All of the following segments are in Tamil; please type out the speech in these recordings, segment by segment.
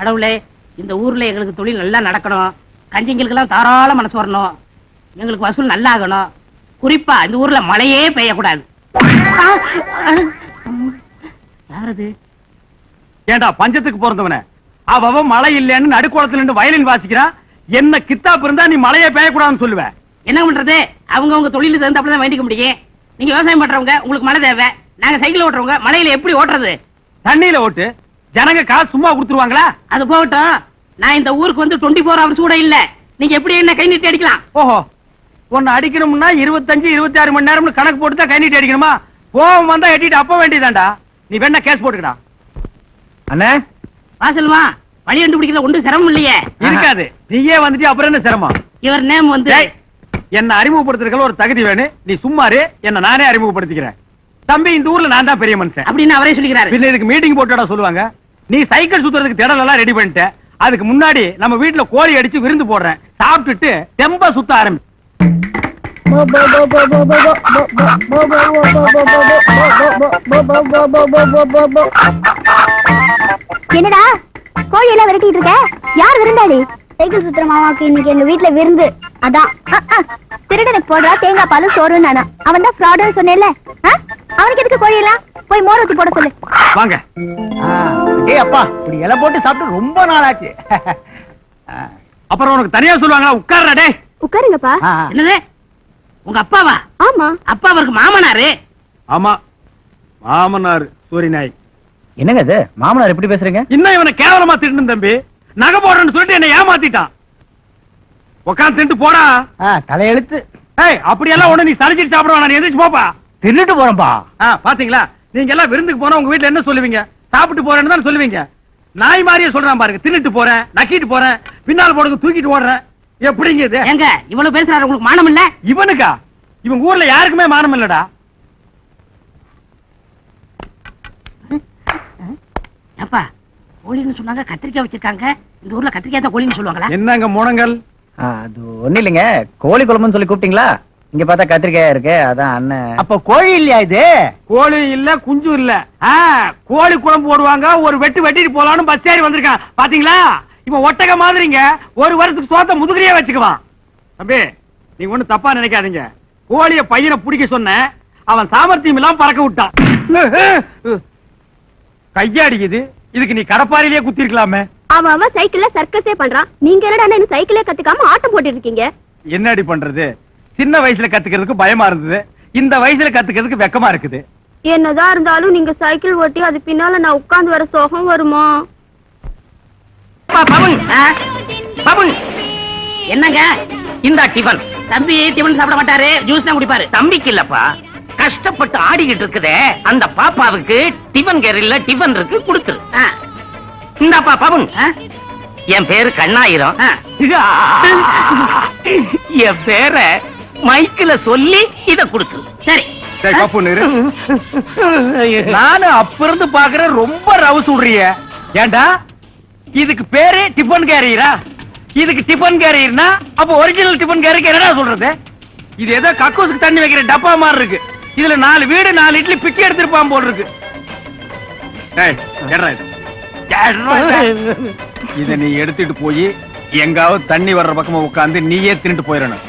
கடவுளே, இந்த ஊர்ல எங்களுக்கு தொழில் நல்லா நடக்கணும், கஞ்சிங்களுக்கெல்லாம் தாராள மனசு வரணும், எங்களுக்கு வசூல் நல்லா ஆகணும், குறிப்பா இந்த ஊர்ல மழையே பெய்யக்கூடாது. யாரது? ஏண்டா பஞ்சத்துக்கு பிறந்தவன, அவ மழை இல்லைன்னு நடுக்குளத்துல நின்று வயலின் வாசிக்கிறான். என்ன கித்தாப்பு இருந்தா நீ மழையே பெய்யக்கூடாதுன்னு சொல்லுவ. என்ன பண்றது? அவங்க தொழில இருந்து அப்படிதான் வேண்டிக்க முடியும். நீங்க விவசாயம் பண்றவங்க, உங்களுக்கு மழை தேவை. நாங்க சைக்கிள் ஓட்டுறவங்க, மழையில எப்படி ஓட்டுறது? தண்ணியில ஓட்டு. ஜனங்க காசு சும்மா கொடுத்துருவாங்களா? அது போகட்டும். நான் இந்த ஊருக்கு வந்து 24 hours கூட இல்ல. நீங்க எப்படி என்ன கை நீட்டி அடிக்கலாம்? ஓஹோ, உன்னை அடிக்கணும்னா 25-26 மணி நேரம்னு கணக்கு போட்டு தான் கை நீட்டி அடிக்கணுமா? கோவம் வந்தா எட்டிட்டு அப்ப வேண்டியதாண்டா. நீ வேணா கேஸ் போட்டுக்கடா. அண்ணே வாசல்மா, வழி கண்டுபிடிக்கிறது ஒன்றும் சிரமம் இல்லையே. இருக்காது. நீயே வந்துட்டு அப்புறம் என்ன சிரமம்? இவர் நேம் வந்து என்ன அறிமுகப்படுத்துறதுக்கு ஒரு தகுதி வேணும். நீ சும்மாரு, என்ன நானே அறிமுகப்படுத்திக்கிறேன். தம்பி, இந்த ஊர்ல நான் தான் பெரிய மனுஷன் அப்படின்னு அவரே சொல்லிக்கிறாரு. பின்ன இதுக்கு மீட்டிங் போட்டுடா சொல்லுவாங்க. நீ சைக்கிள் சுத்துறதுக்கு திடல் எல்லாம் ரெடி பண்ணிட்ட. அதுக்கு முன்னாடி நம்ம வீட்டுல கோழி அடிச்சு விருந்து போடுறேன். சாப்பிட்டுட்டு தெம்பா சுத்த ஆரம்பி. என்னடா கோழி எல்லாம் விரட்டிட்டு இருக்க? யார் விருந்தாளி? சைக்கிள் சுத்துற மாமாவுக்கு இன்னைக்கு எங்க வீட்டுல விருந்து. அதான் திருடனுக்கு போடுறா தேங்காய் பாலும் சோறும் நானா. அவன் தான் ஃப்ராடுன்னு சொன்னேன்ல, அவனுக்கு எதுக்கு கோழி எல்லாம்? போய் மோர் ஊத்தி போட சொல்லு. வாங்க. ஏய் அப்பா, இப்படி இலை போட்டு சாப்பிட்டு ரொம்ப நாளாச்சு. அப்புறம் உனக்கு தனியா சொல்லுவாங்க. உட்கார்றா டேய். உட்காருங்கப்பா. என்னது? உங்க அப்பாவா? ஆமா. அப்பா அவருக்கு மாமனாரு. ஆமா, மாமனார் சூரி நாய். என்னங்க இது, மாமனார் எப்படி பேசுறீங்க? இன்னும் இவனை கேவலமா திட்டு தம்பி. நகை போடுறேன்னு சொல்லிட்டு என்ன ஏமாத்திட்டான். உட்காந்து திண்டு போடா. தலையெழுத்து. ஏய், அப்படியெல்லாம் ஒண்ணு நீ சளிச்சிட்டு சாப்பிடுவா. நான் எந்திரிச்சு போப்பா. தின்னுட்டு போறேன்பா. பாத்தீங்களா, நீங்க எல்லாம் விருந்துக்கு போனா உங்க வீட்டுல என்ன சொல்லுவீங்க? சாப்பிட்டு போறேன்னு தான் சொல்லுவீங்க. நாய் மாதிரியே சொல்றான் பாருங்க. தின்னுட்டு போறேன், நக்கிட்டு போறேன், பின்னால் போடுங்க தூக்கிட்டு ஓடுறேன். எப்படிங்க இது? எங்க இவ்வளவு பேசுறாரு, உங்களுக்கு மானம் இல்ல? இவனுக்கா? இவங்க ஊர்ல யாருக்குமே மானம் இல்லடா. அப்பா, கோழின்னு சொன்னாங்க, கத்திரிக்காய் வச்சிருக்காங்க. இந்த ஊர்ல கத்திரிக்காய் தான் கோழின்னு சொல்லுவாங்களா? என்னங்க முனங்கள்? அது ஒண்ணு இல்லைங்க, கோழி குழம்புன்னு சொல்லி கூப்பிட்டீங்களா? இங்க பார்த்தா கத்திரிக்காயா இருக்கு, அதான் அண்ணன். அப்ப கோழி இல்லையா இது? கோழி இல்ல, குஞ்சு இல்ல. கோழி குழம்பு போடுவாங்க. ஒரு வெட்டு வெட்டிட்டு போலான்னு பஸ் ஏறி வந்திருக்கான். பாத்தீங்களா? இவன் ஒட்டக மாதிரிங்க. ஒரு வருஷத்துக்கு சோத்த முதுகுறியே வச்சுக்குவான். தம்பி, நீங்க ஒண்ணு தப்பா நினைக்காதீங்க. கோழிய பையனை பிடிக்க சொன்ன, அவன் சாமர்த்தியம் எல்லாம் பறக்க விட்டான். கையாடிக்குது. இதுக்கு நீ கடப்பாரிலேயே குத்தி இருக்கலாமே. அவன் சைக்கிள்ல சர்க்கஸே பண்றான். நீங்க என்னடா சைக்கிளே கத்துக்காம ஆட்டம் போட்டு இருக்கீங்க? என்னடி பண்றது? சின்ன வயசுல கத்துக்கிறதுக்கு பயமா இருந்தது, இந்த வயசுல கத்துக்கிறதுக்கு வெக்கமா இருக்குது. என்னதான் இருந்தாலும் நீங்க சைக்கிள் ஓட்டி அது பின்னால நான் உட்கார்ந்து வர சோகம் வருமா? என்னங்க இந்த டிபன்? தம்பி டிபன் சாப்பிட மாட்டாரு, ஜூஸ் தான் குடிப்பாரு. தம்பிக்கு இல்லப்பா, கஷ்டப்பட்டு ஆடிக்கிட்டு இருக்குதே அந்த பாப்பாவுக்கு டிபன் கேரில டிபன் இருக்கு, கொடுத்துரு. இந்தாப்பா பவுன். என் பேரு கண்ணாயிரம். என் பேர மைக்கில சொல்லி இத கொடுத்துரு. சரி. நானும் அப்ப இருந்து பாக்குறேன், ரொம்ப ரவுஸ் விடுறிய. ஏண்டா இதுக்கு பேரு டிபன் கேரியரா? இதுக்கு டிபன் கேரியர்னா அப்ப ஒரிஜினல் டிபன் கேரியருக்கு என்னடா சொல்றது? இது ஏதோ கக்கூசுக்கு தண்ணி வைக்கிற டப்பா மாதிரி இருக்கு. இதுல 4 வீடு 4 இட்லி பிச்சை எடுத்திருப்பான் போல் இருக்கு. இத நீ எடுத்துட்டு போய் எங்காவது தண்ணி வர்ற பக்கமா உட்கார்ந்து நீயே தின்னுட்டு போயிடணும்.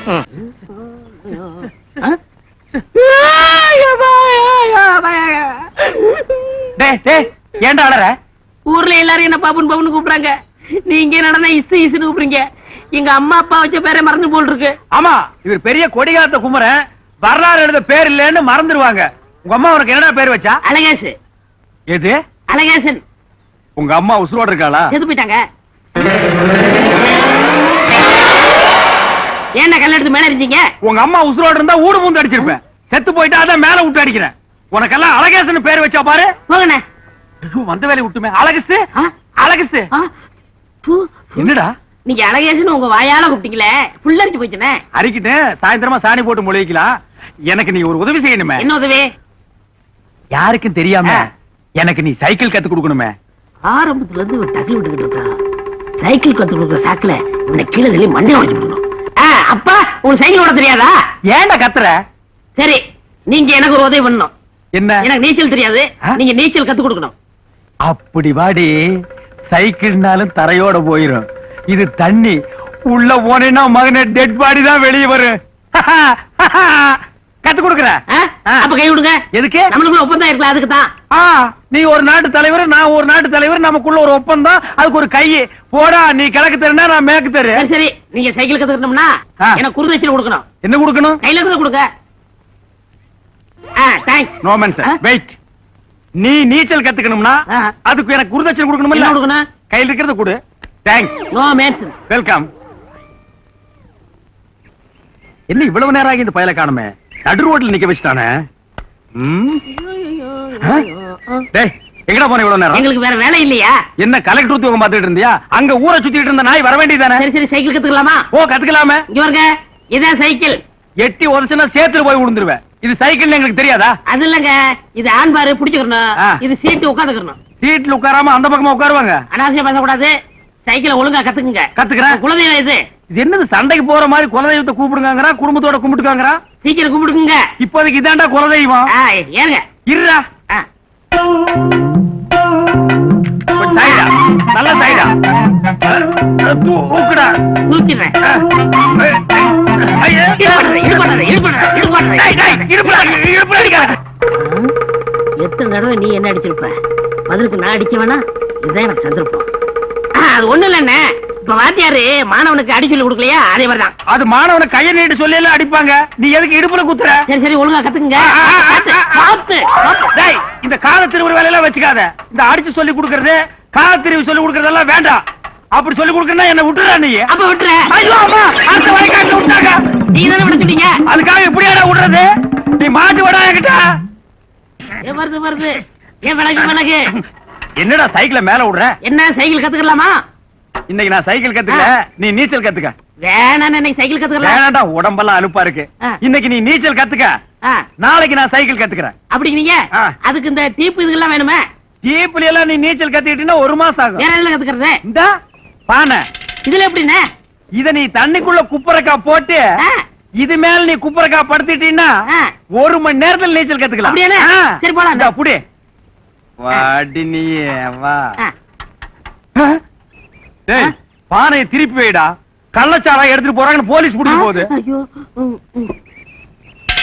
ஏண்டா அடற? ஊர்ல எல்லாரும் என்ன பாபுன் பாபுன்னு கூப்பிடுறாங்க. நீங்க நடந்தா இசு இசுன்னு கூப்பிடுறீங்க. எங்க அம்மா அப்பா வச்ச பேரை மறந்து போல் இருக்கு. ஆமா, இவர் பெரிய கொடிகாத்த குமரன். வரலாறு எழுத பேர் இல்லன்னு மறந்துடுவாங்க. உங்க அம்மா உனக்கு என்னடா பேர் வச்சா? அழகேசு. எது? அழகேசன். உங்க அம்மா உசுரோட இருக்காளா? செத்து போயிட்டாங்க. ஏன்னா கல்ல எடுத்து மேல அடிச்சீங்க? உங்க அம்மா உசுரோட இருந்தா ஊடு பூந்து அடிச்சிருப்பேன். செத்து போயிட்டா அதான் மேல விட்டு அடிக்கிறேன். உனக்கெல்லாம் அழகேசன் பேர் வச்சா பாரு. போகணே. வந்த வேலை விட்டுமே. அழகசு அழகசு. என்னடா நீங்க அழகேசன் உங்க வாயால கூப்பிட்டீங்களே, புல்லரிச்சு போச்சுனே. அரிக்கிட்டு சாயந்தரமா சாணி போட்டு முளைக்கலாம். எனக்கு நீ ஒரு உதவி செய்யணுமே. என்ன உதவி? யாருக்கும் தெரியாம எனக்கு நீ சைக்கிள் கத்து கொடுக்கணுமே. ஆரம்பத்துல இருந்து ஒரு தகவல் விட்டுக்கிட்டு இருக்கா. சைக்கிள் கத்து கொடுக்குற சாக்குல இந்த கீழே தள்ளி மண்டை உடைச்சு விடணும். அப்பா உங்க சைக்கிள் ஓட தெரியாதா? ஏன்டா கத்துற? சரி, நீங்க எனக்கு ஒரு உதவி பண்ணணும். என்ன? எனக்கு நீச்சல் தெரியாது, நீங்க நீச்சல் கத்து கொடுக்கணும். அப்படி வாடி. சைக்கிள்னாலும் தரையோட போயிரும். இது தண்ணி உள்ள போனேன்னா மகனே டெட் பாடி தான் வெளியே வரும். கத்து கொடுக்குற அப்ப கை விடுங்க. எதுக்கு? நம்மளுக்குள்ள ஒப்பந்தம் இருக்கலாம், அதுக்கு தான். நீ ஒரு நாட்டு தலைவர், நான் ஒரு நாட்டு தலைவர், நமக்குள்ள ஒரு ஒப்பந்தம், அதுக்கு ஒரு கை போடா. நீ கிழக்கு தருனா நான் மேற்கு தரு. சரி, நீங்க சைக்கிள் கத்துக்கணும்னா எனக்கு குருதட்சணை கொடுக்கணும். என்ன கொடுக்கணும்? கையில இருந்து கொடுங்க. தேங்க்ஸ். நோ மேன் சார், வெயிட். நீ நீச்சல் கத்துக்கணும்னா அதுக்கு எனக்கு குருதட்சணை கொடுக்கணும். என்ன கொடுக்கணும்? கையில் இருக்கிறது கொடு. தேங்க்ஸ். No mention. வெல்கம். என்ன இவ்வளவு நேரம் ஆகி இந்த பயல காணுமே? நடு ரோட்ல நிக்க வச்சுட்டானே. எங்கடா போன இவ்வளவு நேரம்? எங்களுக்கு வேற வேலை இல்லையா? என்ன கலெக்டர் உத்தியோகம் பார்த்துட்டு இருந்தியா? அங்க ஊரை சுத்திட்டு இருந்த நாய் வர வேண்டியதானே? சரி சரி, சைக்கிள் கத்துக்கலாமா? கத்துக்கலாமே. இங்க வருங்க, இதான் சைக்கிள். எட்டி உதச்சுனா சேத்துல போய் விழுந்துருவேன். இது சைக்கிள் எங்களுக்கு தெரியாதா? அது இல்லங்க, இது ஆண் பாரு பிடிச்சுக்கணும், இது சீட்டு உட்காந்துக்கணும். சீட்ல உட்காராம அந்த பக்கமா உட்காருவாங்க. அனாவசியம் பேசக்கூடாது. சைக்கிளை ஒழுங்கா கத்துக்குங்க. கத்துக்கிறேன். குலதெய்வம் இது. இது என்னது சண்டைக்கு போற மாதிரி குலதெய்வத்தை கூப்பிடுங்கிறா, குடும்பத்தோட கும்பிட்டுக்காங்கறா? சீக்கிரம் கும்பிடுங்க. இப்போதைக்கு இதாண்டா குலதெய்வம். ஏங்க இருடா. கொஞ்சம் சாய்டா, நல்ல சாய்டா. தூக்குடா. தூக்கிடுறேன். எத்தனை தடவை நீ என்ன அடிச்சிருப்ப? பதிலுக்கு நான் அடிக்க வேணா? இதுதான் எனக்கு சந்திருப்போம். அது ஒண்ணு இல்லண்ணே, இப்ப வாத்தியாரு மாணவனுக்கு அடி சொல்லி கொடுக்கலையா, அதே மாதிரிதான். அது மாணவனை கையை நீட்டு சொல்லி எல்லாம் அடிப்பாங்க. நீ எதுக்கு இடுப்புல குத்துற? சரி சரி, ஒழுங்கா கத்துக்குங்க. இந்த கால திருவுரு வேலையெல்லாம் வச்சுக்காத. இந்த அடிச்சு சொல்லி கொடுக்கறது, கால திருவி சொல்லி கொடுக்கறதெல்லாம் வேண்டாம். அப்படி சொல்லி கொடுக்கறா என்ன விட்டுறா நீ? அப்ப விட்டுறேன். ஐயோ அம்மா, அடுத்த வயக்காட்டுல விட்டாங்க. நீங்க தானே விடுத்துட்டீங்க. அதுக்காக இப்படியாடா விடுறது? நீ மாட்டு விடா என்கிட்ட. வருது வருது. ஏன் விலகு விலகு. என்னடா சைக்கிள மேல விடுற? என்ன சைக்கிள் கத்துக்கலாமா? இன்னைக்கு நான் சைக்கிள் கத்துக்கல, நீ நீச்சல் கத்துக்க. வேணாம், இன்னைக்கு சைக்கிள் கத்துக்கலாம். வேணாடா, உடம்பெல்லாம் அலுப்பா இருக்கு. இன்னைக்கு நீ நீச்சல் கத்துக்க, நாளைக்கு நான் சைக்கிள் கத்துக்கிறேன். அப்படி நீங்க அதுக்கு இந்த டீப்பு இதுக்கெல்லாம் வேணுமே? டீப்புல எல்லாம் நீ நீச்சல் கத்துக்கிட்டீங்கன்னா 1 மாசம் ஆகும். வேற எதுல கத்துக்கிறது? இந்த பானை இதுல எப்படின்னு? இத நீ தண்ணிக்குள்ள குப்பரக்கா போட்டு இது மேல நீ குப்பரக்கா படுத்திட்டீன்னா 1 மணி நேரத்துல நீச்சல் கத்துக்கலாம். அப்படியே? சரி போலாம். இந்த புடி வாடி நீ வா. டேய், பானையை திருப்பி வைடா. கள்ளச்சாரா எடுத்துட்டு போறாங்கன்னு போலீஸ் புடிச்சு போகுது.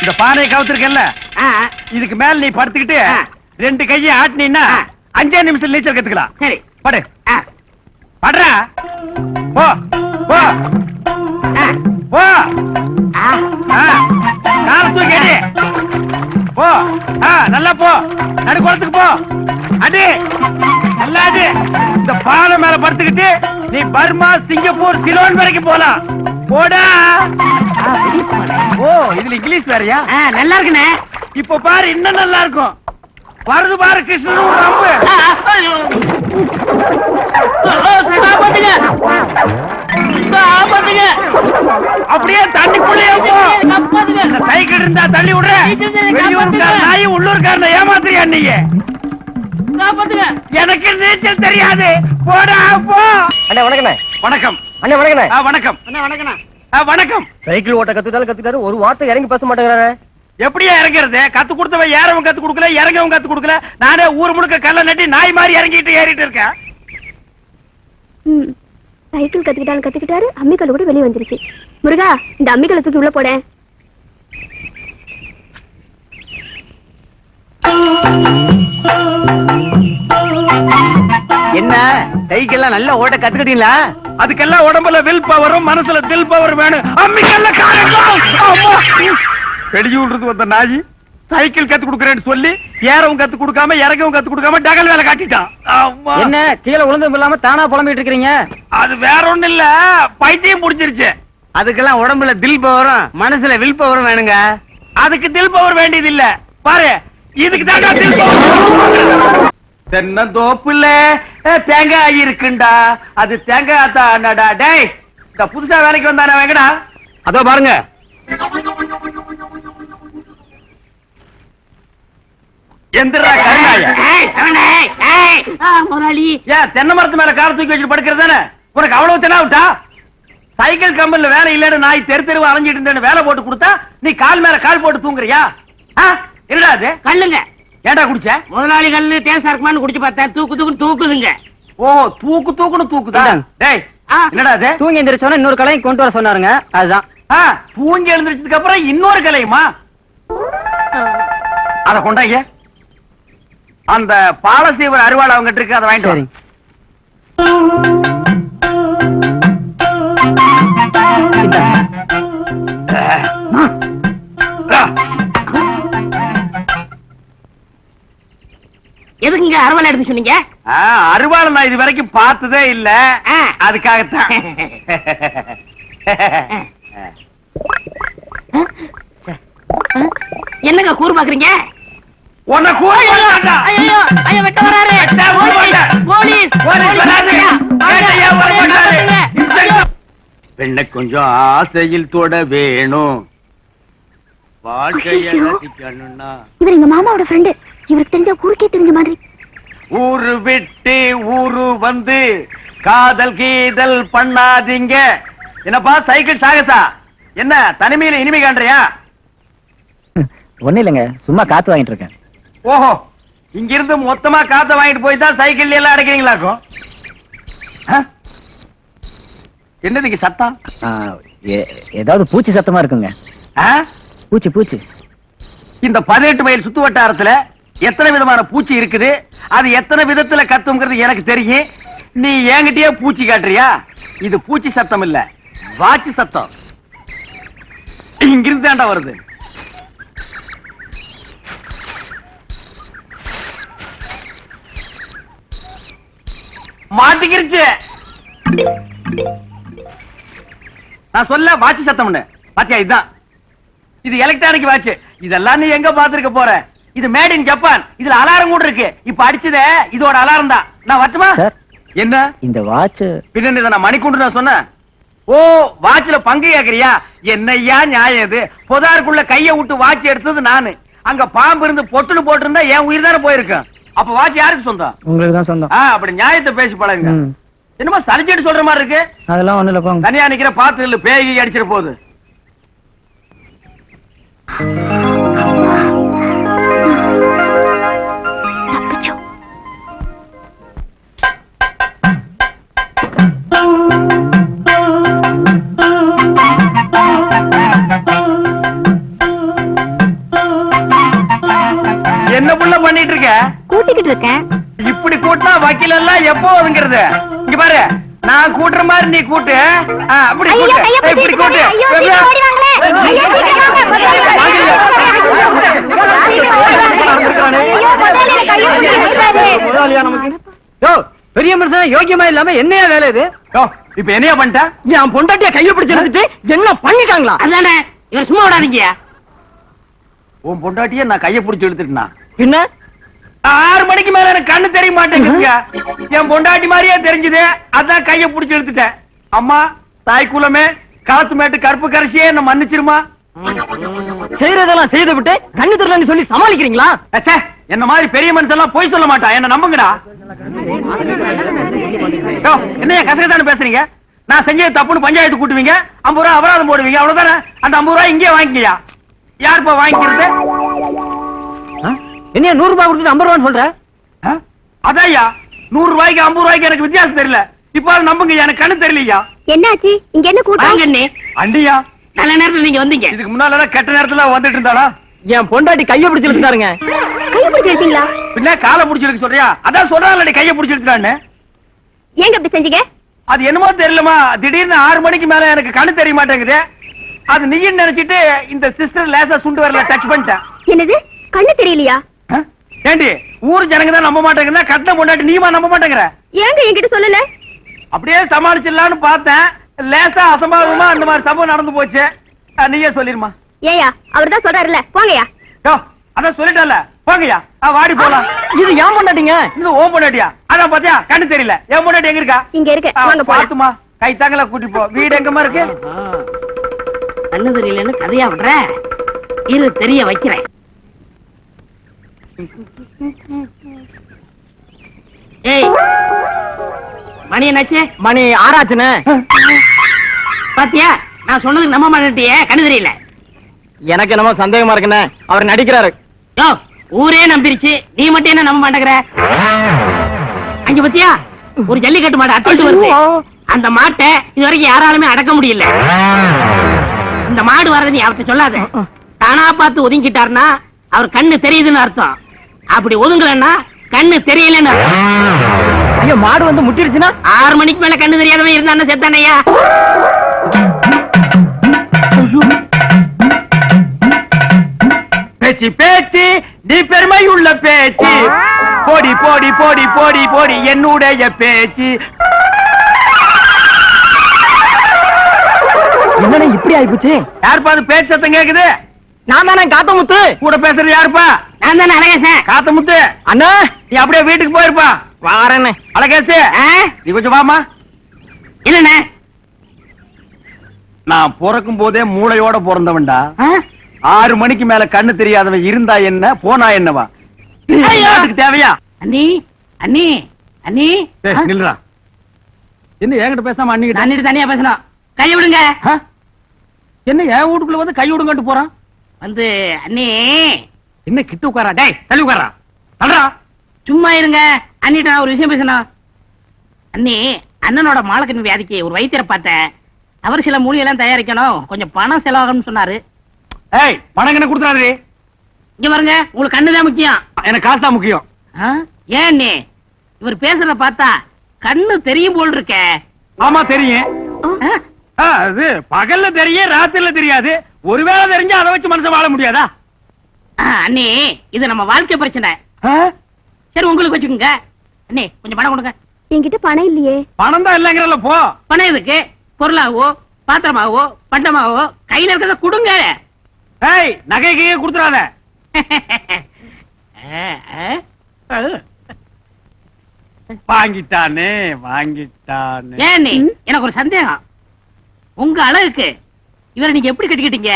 இந்த பானையை கவுத்திருக்கல, இதுக்கு மேல நீ படுத்துக்கிட்டு 2 கையை ஆட்டினீன்னா 5 நிமிஷம் நீச்சல் கத்துக்கலாம். சரி படு. படுறா. போ போ போ. கால தூக்கி அடி. போ. நல்லா போ. நடு குளத்துக்கு போ. அடி. நல்லா அடி. இந்த பாலை மேல படுத்துக்கிட்டு நீ பர்மா, சிங்கப்பூர், சிலோன் வரைக்கும் போலாம். போடா. ஓ, இதுல இங்கிலீஷ் வேறயா? நல்லா இருக்குண்ணே. இப்ப பாரு, இன்னும் நல்லா இருக்கும். வருது பாரு கிருஷ்ணன் அம்பு. அப்படியே தண்ணிக்குள்ளேயே போ. சைக்கிள் இருந்தா தள்ளி விடுற. வெளியூர்கார நாய் உள்ளூர்காரனை ஏமாத்துறியா நீங்க? எனக்கு நீச்சல் தெரியாது. போடா போ. அண்ணே வணக்கண்ணே. வணக்கம். அண்ணே வணக்கண்ணே. வணக்கம். வணக்கம். சைக்கிள் ஓட்ட கத்துட்டாரு, ஒரு வார்த்தை இறங்கி பேச மாட்டேங்கிறாரு. எப்படியா இறங்குறது? கத்து கொடுத்தவன் ஏறவும் கத்து கொடுக்கல, இறங்கவும் கத்து கொடுக்கல. நானே ஊர் முழுக்க கல்ல நட்டி நாய் மாதிரி இறங்கிட்டு ஏறிட்டு இருக்கேன். சைக்கிள் கத்துக்கிட்டாரு, அம்மிக்கல் கூட வெளியே வந்துருச்சு. முருகா, இந்த அம்மிக்கலை தூக்கி உள்ள போட. என்ன சைக்கிள்லாம் நல்லா ஓட்ட கத்துக்கிட்டீங்களா? அதுக்கெல்லாம் உடம்புல வில் பவரும் மனசுல தில் பவர் வேணும். அம்மிக்கல்ல வெளியூர்றது வந்த நாய் சைக்கிள் கத்து கொடுக்கறேன்னு சொல்லி ஏறவும் கத்து கொடுக்காம இறங்கவும் கத்து கொடுக்காம டகல் வேலை காட்டிட்டான். என்ன கீழே விழுந்தும் இல்லாம தானா புலம்பிட்டு இருக்கீங்க? அது வேற ஒண்ணு இல்ல, பைத்தியம் புடிச்சிருச்சு. அதுக்கெல்லாம் உடம்புல தில் பவரும் மனசுல வில் பவரும் வேணுங்க. அதுக்கு தில் பவர் வேண்டியது இல்ல. பாரு, இதுக்கு தாண்டா தில் பவர். தென்னந்தோப்புல தேங்காய் இருக்குண்டா, அது தேங்காய் தானடா. டேய், இந்த புதுசா வேலைக்கு வந்தானே வேங்கடா, அதோ பாருங்க. எந்திரா முதலாளி, ஏன் தென்னை மரத்து மேல கார தூக்கி வச்சுட்டு படுக்கிறது தானே உனக்கு அவ்வளவு தெனாவிட்டா? சைக்கிள் கம்பெனில வேலை இல்லன்னு நாய் தெரு தெருவு அலைஞ்சிட்டு இருந்தேன்னு வேலை போட்டு கொடுத்தா நீ கால் மேல கால் போட்டு தூங்குறியா? என்னடா அது? கல்லுங்க. ஏன்டா குடிச்ச? முதலாளி கல்லு டேஸ்டா இருக்குமான்னு குடிச்சு பார்த்தேன். தூக்குதுங்க. ஓ தூக்கு தூக்குன்னு தூக்குதா? இந்தாங்க. டேய் என்னடா அது? தூங்கி எந்திரிச்சோன்னா இன்னொரு கலையும் கொண்டு வர சொன்னாருங்க, அதுதான். தூங்கி எழுந்திரிச்சதுக்கு அப்புறம் இன்னொரு கலையுமா? அத கொண்டாங்க. அந்த பாலசீவர் அருவாள் அவங்க இருக்கு, அதை வாங்கிட்டு சரி. எதுக்குங்க அரவணை எடுத்து சொன்னீங்க? அருவாள் நான் இது வரைக்கும் பார்த்ததே இல்ல, அதுக்காகத்தான். என்னங்க கூறு பாக்குறீங்க? உன்னை கூறு போடா. ஐயோ ஐயோ வெட்ட வராரு. போலீஸ் பெண்ணை கொஞ்சம் ஆசையில் தொட வேணும், வாழ்க்கையை ரசிக்கணும்னா. இவர் எங்க மாமாவோட ஃப்ரெண்டு. இவருக்கு தெரிஞ்ச ஊருக்கே தெரிஞ்ச மாதிரி. ஊரு விட்டு ஊரு வந்து காதல் கீதல் பண்ணாதீங்க. என்னப்பா சைக்கிள் சாகசா? என்ன தனிமையில இனிமை காண்றியா? ஒண்ணு இல்லைங்க, சும்மா காத்து வாங்கிட்டு இருக்கேன். ஓஹோ, இங்க இருந்து மொத்தமா காத்த வாங்கிட்டு போய் தான் சைக்கிள் எல்லாம் அடைக்கிறீங்களாக்கும். என்னதுக்கு சத்தம்? ஏதாவது பூச்சி சத்தமா இருக்குங்க. பூச்சி பூச்சி. இந்த 18 மைல் சுத்து வட்டாரத்துல எத்தனை விதமான பூச்சி இருக்குது, அது எத்தனை விதத்துல கத்துங்கிறது எனக்கு தெரியும். நீ என்கிட்டயே பூச்சி காட்டுறியா? இது பூச்சி சத்தம் இல்ல, வாட்சி சத்தம். இங்கிருந்து தாண்டா வருது. மாட்டிக்கிருச்சு. நான் சொல்ல வாட்சி சத்தம்னு பாத்தியா? இதுதான், இது எலக்ட்ரானிக் வாட்ச். இதெல்லாம் நீ எங்க பாத்துருக்க போற? இது மேட் இன் ஜப்பான். இதுல அலாரம் கூட இருக்கு. இப்ப அடிச்சதே இதோட அலாரம் தான். நான் வரட்டுமா? என்ன இந்த வாட்ச்? பின்ன இதை நான் மணிக்குண்டு நான் சொன்னேன். ஓ, வாட்ச்ல பங்கு கேக்குறியா? என்னையா நியாயம் இது? பொதாருக்குள்ள கைய விட்டு வாட்ச் எடுத்தது நானு. அங்க பாம்பு இருந்து பொட்டுன்னு போட்டிருந்தா என் உயிர் தானே போயிருக்கேன். அப்ப வாட்ச் யாருக்கு சொந்தம்? உங்களுக்கு தான் சொந்தம். அப்படி நியாயத்தை பேசி பழகுங்க. என்னமோ சர்ஜென்ட் சொல்ற மாதிரி இருக்கு. அதெல்லாம் ஒண்ணு இல்ல, போங்க. தனியா நிக்கிற பாத்து இல்ல, பேய் அடிச்சிட போகுது. என்ன புள்ள பண்ணிட்டு இருக்க? கூட்டிக்கிட்டு இருக்கேன். இப்படி கூட்டினா வக்கீல் எல்லாம் எப்போ ஒதுங்கிறது? இங்க பாரு, நான் கூட்டுற மாதிரி நீ கூட்டு. அப்படி ஐயோ, கூட்டு. ஐயோ, இப்படி கூட்டு. ஐயோ, சீக்கிரம் ஓடி வாங்களே. ஐயோ, சீக்கிரம் வாங்க. பெரிய மனுஷன் யோகியமா இல்லாம என்னையா வேலை இது? இப்ப என்னையா பண்ணிட்ட? என் பொண்டாட்டிய கைய பிடிச்சிருந்துட்டு என்ன பண்ணிட்டாங்களா? அதானே, இவர் சும்மா விடாதீங்க. உன் பொண்டாட்டிய நான் கைய பிடிச்சு எடுத்துட்டா? பின்ன 6 மணிக்கு மேல எனக்கு கண்ணு தெரிய மாட்டேங்குதுங்க. என் பொண்டாட்டி மாதிரியே தெரிஞ்சது, அதான் கைய பிடிச்சு எடுத்துட்டேன். அம்மா தாய் குலமே, காத்து மேட்டு கருப்பு கரைசியே என்ன மன்னிச்சிருமா. செய்யறதெல்லாம் செய்து விட்டு கண்ணு தெரியலன்னு சொல்லி சமாளிக்கிறீங்களா? என்ன மாதிரி பெரிய மனுஷன் எல்லாம் போய் சொல்ல மாட்டான். என்ன நம்புங்கடா. என்னையா கசகத்தானு பேசுறீங்க? நான் செஞ்சது தப்புன்னு பஞ்சாயத்து கூட்டுவீங்க, 50 ரூபா அபராதம் போடுவீங்க, அவ்வளவுதானே? அந்த 50 ரூபாய் இங்கே வாங்கிக்கியா? யாருப்பா வாங்கிக்கிறது? என்ன 100 ரூபாய் கொடுத்துட்டு 50 ரூபான்னு சொல்ற? அதையா 100 ரூபாய்க்கு 50 ரூபாய்க்கு எனக்கு வித்தியாசம் தெரியல. இப்ப நம்புங்க, எனக்கு கண்ணு தெரியலையா. என்னாச்சு? இங்க என்ன கூட்டம்? அண்டியா, நல்ல நேரத்துல நீங்க வந்தீங்க. இதுக்கு முன்னால கெட்ட நேரத்துல வந்துட்டு இருந்தாளா? என் பொண்டாட்டி கைய பிடிச்சிருந்தாருங்க. கைய பிடிச்சி எடுத்தீங்களா? பின்ன காலை பிடிச்சிருக்கு சொல்றியா? அதான் சொல்றாள் கைய பிடிச்சிருக்கான்னு. ஏங்க இப்படி செஞ்சீங்க? அது என்னமோ தெரியலமா, திடீர்னு 6 மணிக்கு மேல எனக்கு கண்ணு தெரிய மாட்டேங்குது. அது நீன்னு நினைச்சிட்டு இந்த சிஸ்டர் லேசா சுண்டு வரல டச் பண்ணிட்டேன். என்னது, கண்ணு தெரியலையா? ஏண்டி, ஊர் ஜனங்க தான் நம்ப மாட்டேங்குதா, கட்ட பொண்டாட்டி நீமா நம்ப மாட்டேங்கிற? ஏங்க என்கிட்ட சொல்லல? அப்படியே சமாளிச்சிடலான்னு பார்த்தேன். லேசா அசம்பாவிதமா அந்த மாதிரி சம்பவம் நடந்து போச்சு. நீயே சொல்லிருமா. ஏயா, அவர்தான் சொல்றாருல்ல, போங்கயா. அதான் சொல்லிட்டல, போங்கயா. வாடி போலாம். இது ஏன் பொண்டாட்டிங்க? இது ஓ பொண்டாட்டியா? அதான் பாத்தியா, கண்ணு தெரியல. என் பொண்டாட்டி எங்க இருக்கா? இங்க இருக்கு, வாங்க போலாம். பாத்துமா, கை தாங்கல கூட்டி போ. வீடு எங்கம்மா இருக்கு? கண்ணு தெரியலன்னு கதையா விடுற, இரு தெரிய வைக்கிறேன். ஏய், மணி என்னாச்சு? மணி 6 ஆச்சுன்னு. பாத்தியா, நான் சொன்னதுக்கு நம்ப மாட்டேன்ட்டியே. கண்ணு தெரியல. எனக்கு என்னமோ சந்தேகமா இருக்குன்னு அவர் நடிக்கிறாரு. ஊரே நம்பிருச்சு, நீ மட்டும் என்ன நம்ப மாட்டேங்கிற? அங்க பத்தியா, ஒரு ஜல்லிக்கட்டு மாடு அட்டிட்டு வருது. அந்த மாட்டை இது வரைக்கும் யாராலுமே அடக்க முடியல. இந்த மாடு வர்றது நீ அவர்கிட்ட சொல்லாத. தானா பார்த்து ஒதுங்கிட்டாருன்னா அவர் கண்ணு தெரியுதுன்னு அர்த்தம். அப்படி ஒதுங்கலன்னா கண்ணு தெரியலன்னு அர்த்தம். ஐயோ மாடு வந்து முட்டிருச்சுன்னா 6 மணிக்கு மேல கண்ணு தெரியாதவன் இருந்தான்னு செத்தானையா. பேச்சு பேச்சு நீ பெருமை உள்ள பேச்சு, போடி போடி போடி போடி போடி என்னுடைய பேச்சு. என்னடா இப்படி ஆயிப்போச்சு? யாருப்பா அது பேச்சு சத்தம் கேக்குது? நான் தானே காத்தமுத்து. கூட பேசுறது யாருப்பா? நான் தானே அழகேசன். காத்தமுத்து. அண்ணா நீ அப்படியே வீட்டுக்கு போயிருப்பா. வாரேன்னு. அழகேசு நீ கொஞ்சம் வாமா. என்னண்ணே? நான் பிறக்கும் போதே மூளையோட பிறந்தவன்டா. 6 மணிக்கு மேல கண்ணு தெரியாதவன் இருந்தா என்ன போனா என்னவா? நாட்டுக்கு தேவையா? அண்ணி அண்ணி அண்ணி ஏய், நில்லுடா. என்ன என்கிட்ட பேசாம அண்ணிக்கிட்ட? அண்ணிட்டு தனியா பேசணும். கைய விடுங்க. ஆ? என்ன என் வீட்டுக்குள்ள வந்து கை விடுங்கட்டு போறான்? வந்து அண்ணி என்ன கிட்ட உட்காரா? டேய் தள்ளி உட்காரா. தள்ளுடா. சும்மா இருங்க. அண்ணிட்ட நான் ஒரு விஷயம் பேசணும். அண்ணி, அண்ணனோட மாலக்கண் வியாதிக்கு ஒரு வைத்தியரை பார்த்தேன். அவர் சில மூலிகைலாம் தயாரிக்கணும், கொஞ்சம் பணம் செலவாகணும்னு சொன்னாரு. ஏய் பணம் என்ன கொடுத்துறாரு? இங்க பாருங்க, உங்களுக்கு கண்ணுதான் முக்கியம். எனக்கு காசு தான் முக்கியம். ஆ? ஏன் அண்ணி, இவர் பேசுறத பார்த்தா கண்ணு தெரியும் போல் இருக்க. ஆமா தெரியும். அது பகல்ல தெரியும், ராத்திரில தெரியாது. ஒருவேளை தெரிஞ்சா அதை வச்சு மனுஷன் வாழ முடியாதா? அண்ணி, இது நம்ம வாழ்க்கை பிரச்சனை. ஆ? சரி, உங்களுக்கு வச்சுக்கோங்க. அண்ணி, கொஞ்சம் பணம் கொடுங்க. என்கிட்ட பணம் இல்லையே. பணம் தான் இல்லங்கிறல்ல போ. பணம் எதுக்கு? பொருளாவோ பாத்திரமாவோ பண்டமாவோ கையில இருக்கிறத கொடுங்க. ஏய் நகை கையே கொடுத்துறாத. வாங்கிட்டானே வாங்கிட்டானே. ஏன் நீ? எனக்கு ஒரு சந்தேகம். உங்க அழகுக்கு இவரை நீங்க எப்படி கட்டிக்கிட்டீங்க?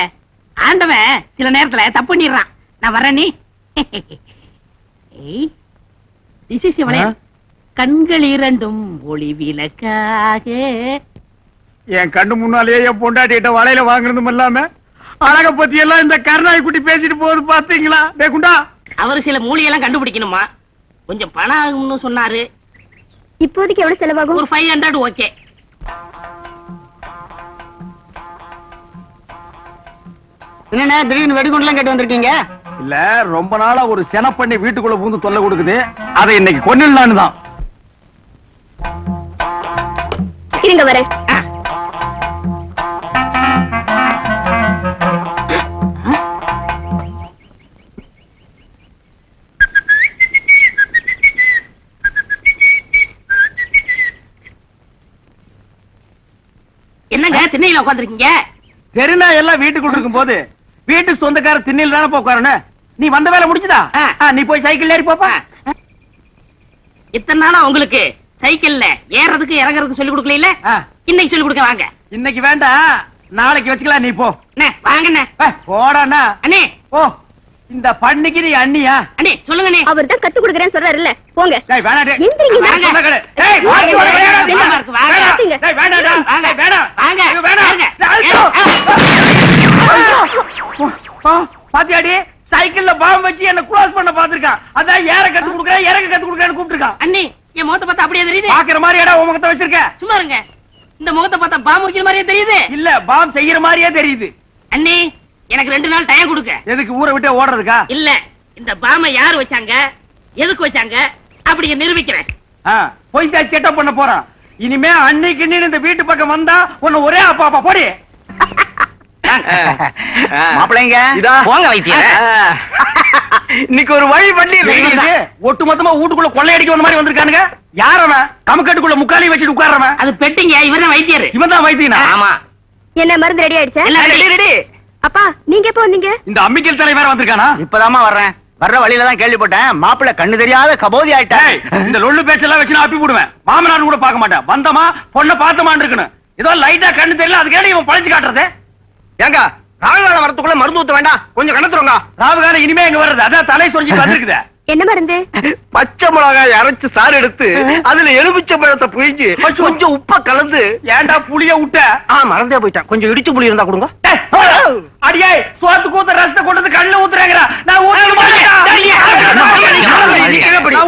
ஆண்டவன் சில நேரத்துல தப்பு பண்ணிடுறான். நான் வரேன். நீ கண்கள் இரண்டும் ஒளி விளக்காக. என் கண்ணு முன்னாலேயே என் பொண்டாட்டிட்ட வலையில வாங்குறதும் இல்லாம அழக பத்தி எல்லாம் இந்த கருணாய் குட்டி பேசிட்டு போகுது பாத்தீங்களா? குண்டா அவரு சில மூலிகைலாம் கண்டுபிடிக்கணுமா, கொஞ்சம் பணம் ஆகும்னு சொன்னாரு. இப்போதைக்கு எவ்வளவு செலவாகும்? ஒரு 500 ஓகே. என்னண்ணா திடீர்னு வெடிகுண்டெல்லாம் கேட்டு வந்திருக்கீங்க? இல்ல, ரொம்ப நாளா ஒரு சென பண்ணி வீட்டுக்குள்ள பூந்து தொல்லை கொடுக்குது. அதை இன்னைக்கு கொன்னிடலான்னு தான். இருங்க வரேன். என்னங்க திண்ணையில உட்காந்துருக்கீங்க? தெரினா எல்லாம் வீட்டுக்குள்ள இருக்கும் போது வீட்டுக்கு சொந்தக்கார திண்ணையில தானே உட்காரணும். நீ வந்த வேலை முடிச்சுதா? நீ போய் சைக்கிள் ஏறி போப்பா. இத்தனை நாளா உங்களுக்கு சைக்கிள்ல ஏறதுக்கு இறங்குறதுக்கு சொல்லி கொடுக்கல. இன்னைக்கு சொல்லி கொடுக்க வாங்க. இன்னைக்கு வேண்டாம், நாளைக்கு வச்சுக்கலாம். நீ போ. வாங்க போடாண்ணா. அண்ணே, ஓ இந்த பண்ணிக்கு நீ அண்ணியா? அண்ணே சொல்லுங்க அண்ணே. அவர் தான் கத்து கொடுக்கறேன்னு சொல்றாருல்ல, போங்க. டேய் வேணாம் டேய். எந்திரிங்க. வாங்க. சொன்ன டேய் வாங்க வாங்க. வாங்க. டேய் வேணாம்டா. வாங்க. வேணாம். வாங்க. இது வேணாம். பாத்தியாடி சைக்கிள்ல பாம்பு வச்சு என்ன க்ளோஸ் பண்ண பாத்துருக்கான். அதான் ஏற கத்து கொடுக்கறேன் இறங்க கத்து கொடுக்கறேன்னு கூப்பிட்டுருக்கான். அண்ணி, என் முகத்தை பார்த்தா அப்படியே தெரியுது. பாக்குற மாதிரி இடம் உன் முகத்தை வச்சிருக்க. சும்மா இருங்க. இந்த முகத்தை பார்த்தா பாம்பு வைக்கிற மாதிரியே தெரியுது. இல்ல பாம்பு செய்யற மாதிரியே தெரியுது. அண்ணி, எனக்கு 2 நாள் டைம் கொடுக்க. எதுக்கு ஊரை விட்டு ஓடுறதுக்கா? இல்ல, இந்த பாம்பை யாரு வச்சாங்க, எதுக்கு வச்சாங்க அப்படி நிரூபிக்கிறேன். போய் செட்டப் பண்ண போறான். இனிமே அன்னைக்கு நீ இந்த வீட்டு பக்கம் வந்தா உன்னை ஒரே அப்பா அப்பா போடி. மாப்பிள்ளைங்க போங்க வைத்தியர். இன்னைக்கு ஒரு வழி பண்ணி ஒட்டு மொத்தமா வீட்டுக்குள்ள கொள்ளையடிக்க வந்த மாதிரி வந்திருக்கானுங்க. யாரவன் கமக்கட்டுக்குள்ள முக்காலி வச்சுட்டு உட்கார்றவன்? அது பெட்டிங்க. இவன் தான் வைத்தியர். இவன் தான் வைத்தியனா? ஆமா. என்ன மருந்து ரெடி ஆயிடுச்சா? எல்லாம் ready. அப்பா நீங்க எப்போ வந்தீங்க? இந்த அம்மிக்கல் தலை வேற வந்திருக்கானா? இப்பதாமா வர்றேன். வர்ற வழியில தான் கேள்விப்பட்டேன் மாப்பிள்ளை கண்ணு தெரியாத கபோதி ஆயிட்டா. டேய், இந்த லொள்ளு பேச்செல்லாம் வச்சு நான் அப்பி போடுவேன். மாமனார் கூட பார்க்க மாட்டேன். வந்தமா பொண்ணை பார்த்தமான்னு இருக்கணும். ஏதோ லைட்டா கண்ணு தெரியல, அதுக்காக இவன் பழச்சு காட்டுறது. ஏங்க ராகுகாலம் வரத்துக்குள்ள மருந்து ஊத்த வேண்டாம், கொஞ்சம் கணத்துறோங்க. ராவுகாலம் இனிமே எங்க வர்றது? அதான் தலை சொரிஞ்சு வந்திருக்குது. என்ன மருந்து? பச்சை மிளகாய் அரைச்சு சாறு எடுத்து அதுல எலுமிச்சை பழத்தை புழிஞ்சு கொஞ்சம் உப்ப கலந்து. ஏன்டா புளிய விட்ட? மறந்தே போயிட்டேன். கொஞ்சம் இடிச்சு புளி இருந்தா கொடுங்க. அடியே சோத்து கூத்த ரசத்தை கொண்டு கண்ணுல ஊத்துறேங்கடா. நான்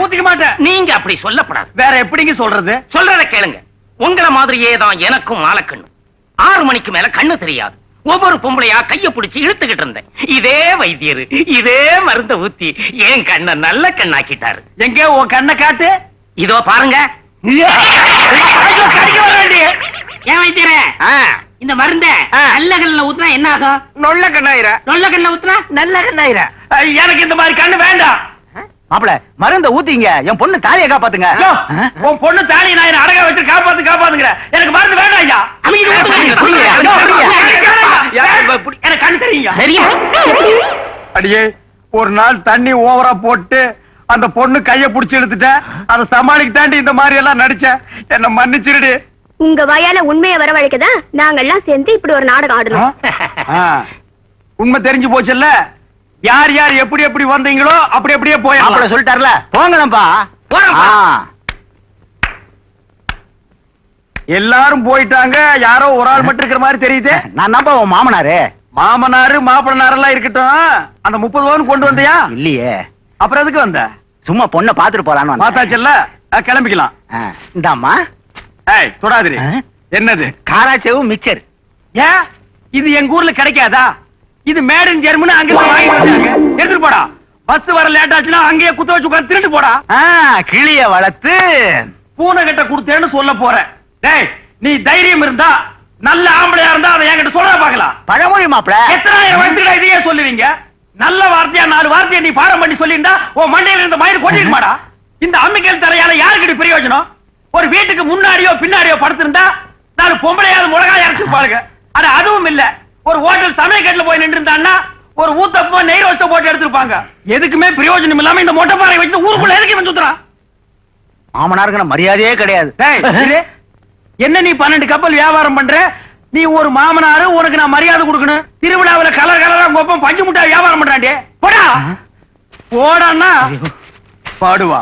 ஊத்திக்க மாட்டேன். நீங்க அப்படி சொல்லப்படாது. வேற எப்படிங்க சொல்றது? சொல்றத கேளுங்க. உங்கள மாதிரியே தான் எனக்கும் மாலக்கண்ணு. 6 மணிக்கு மேல கண்ணு தெரியாது. ஒவ்வொரு பொம்பளையா கைய பிடிச்சு இழுத்துக்கிட்டு இருந்தேன். இதே வைத்தியரு இதே மருந்த ஊத்தி என் கண்ணை நல்ல கண்ணாக்கிட்டாரு. எங்க உன் கண்ணை காட்டு. இதோ பாருங்க. ஏன் வைத்தியரே, இந்த மருந்த நல்ல கண்ணுல ஊத்துனா என்ன ஆகும்? நொல்ல கண்ணாயிர. நல்ல கண்ணுல ஊத்துனா நல்ல கண்ணாயிர. எனக்கு இந்த மாதிரி கண்ணு வேண்டாம். மாப்பிள மருந்த ஊத்திங்க, என் பொண்ணு தாலியை காப்பாத்துங்க. உன் பொண்ணு தாலி நான் அடக வச்சு காப்பாத்துங்கிற. எனக்கு மருந்து வேண்டாம் ஐயா. எனக்கு கண்ணு தெரியும். அடியே ஒரு நாள் தண்ணி ஓவரா போட்டு அந்த பொண்ணு கைய புடிச்சு எடுத்துட்டேன். அதை சமாளிக்க தாண்டி இந்த மாதிரி எல்லாம் நடிச்சேன். என்ன மன்னிச்சிருடி. உங்க வாயால உண்மையை வரவழைக்கதான் நாங்க எல்லாம் சேர்ந்து இப்படி ஒரு நாடகம் ஆடணும். உண்மை தெரிஞ்சு போச்சுல்ல. யார் யார் எப்படி எப்படி வந்தீங்களோ அப்படி அப்படியே போய் சொல்லிட்டார்ல, போங்கப்பா. எல்லாரும் போயிட்டாங்க. யாரோ ஒரு ஆள் மட்டும் இருக்கிற மாதிரி தெரியுது. நான் நம்ப உன் மாமனாரு. மாமனாரு மாப்பிளனாரு எல்லாம் இருக்கட்டும். அந்த 30 பவுன் கொண்டு வந்தியா? இல்லையே. அப்புறம் எதுக்கு வந்த? சும்மா பொண்ணை பாத்துட்டு போலான்னு. பார்த்தாச்சுல்ல, கிளம்பிக்கலாம். இந்தாம்மா. ஏய் தொடாதிரி. என்னது? காராச்சேவு மிக்சர். ஏன் இது எங்க ஊர்ல கிடைக்காதா? இது மேட் இன் ஜெர்மனி. அங்க வாங்கி வந்தாங்க. எடுத்துட்டு போடா. பஸ் வர லேட் ஆச்சுன்னா அங்கேயே குத்த வச்சு உட்கார்ந்து திருட்டு போடா. கிளிய வளர்த்து பூனை கிட்ட கொடுத்தேன்னு சொல்ல போறேன். டேய் நீ தைரியம் இருந்தா, நல்ல ஆம்பளையா இருந்தா அதை என்கிட்ட சொல்ல பாக்கலாம். பழமொழி மாப்பிள. எத்தனாயிரம் வயசுல இதையே சொல்லுவீங்க? நல்ல வார்த்தையா 4 வார்த்தையை நீ பாடம் பண்ணி சொல்லியிருந்தா உன் மண்டையில இருந்த மயிர் கொட்டிட்டு மாடா. இந்த அம்மிக்கல் தரையால யாருக்கிட்ட பிரயோஜனம்? ஒரு வீட்டுக்கு முன்னாடியோ பின்னாடியோ படுத்திருந்தா 4 பொம்பளையாவது மிளகாய் அரைச்சு பாருங்க. ஆனா அதுவும் இல்ல. ஒரு ஹோட்டல் சமயக்கட்டுல போய் நின்று இருந்தான்னா ஒரு ஊத்தப்போ நெய் ரோஸ்ட போட்டு எடுத்துருப்பாங்க. எதுக்குமே பிரயோஜனம் இல்லாம இந்த மொட்டை பாறை வச்சு ஊருக்குள்ள எதுக்கு இவன் சுத்துறான்? மாமனாருக்கு மரியாதையே கிடையாது. என்ன நீ 12 கப்பல் வியாபாரம் பண்ற? நீ ஒரு மாமனாரு, உனக்கு நான் மரியாதை கொடுக்கணும். திருவிழாவில கலர் கலரா கோப்பம் பஞ்சு முட்டாய் வியாபாரம் பண்றாண்டே. போடா போடான்னா பாடுவா.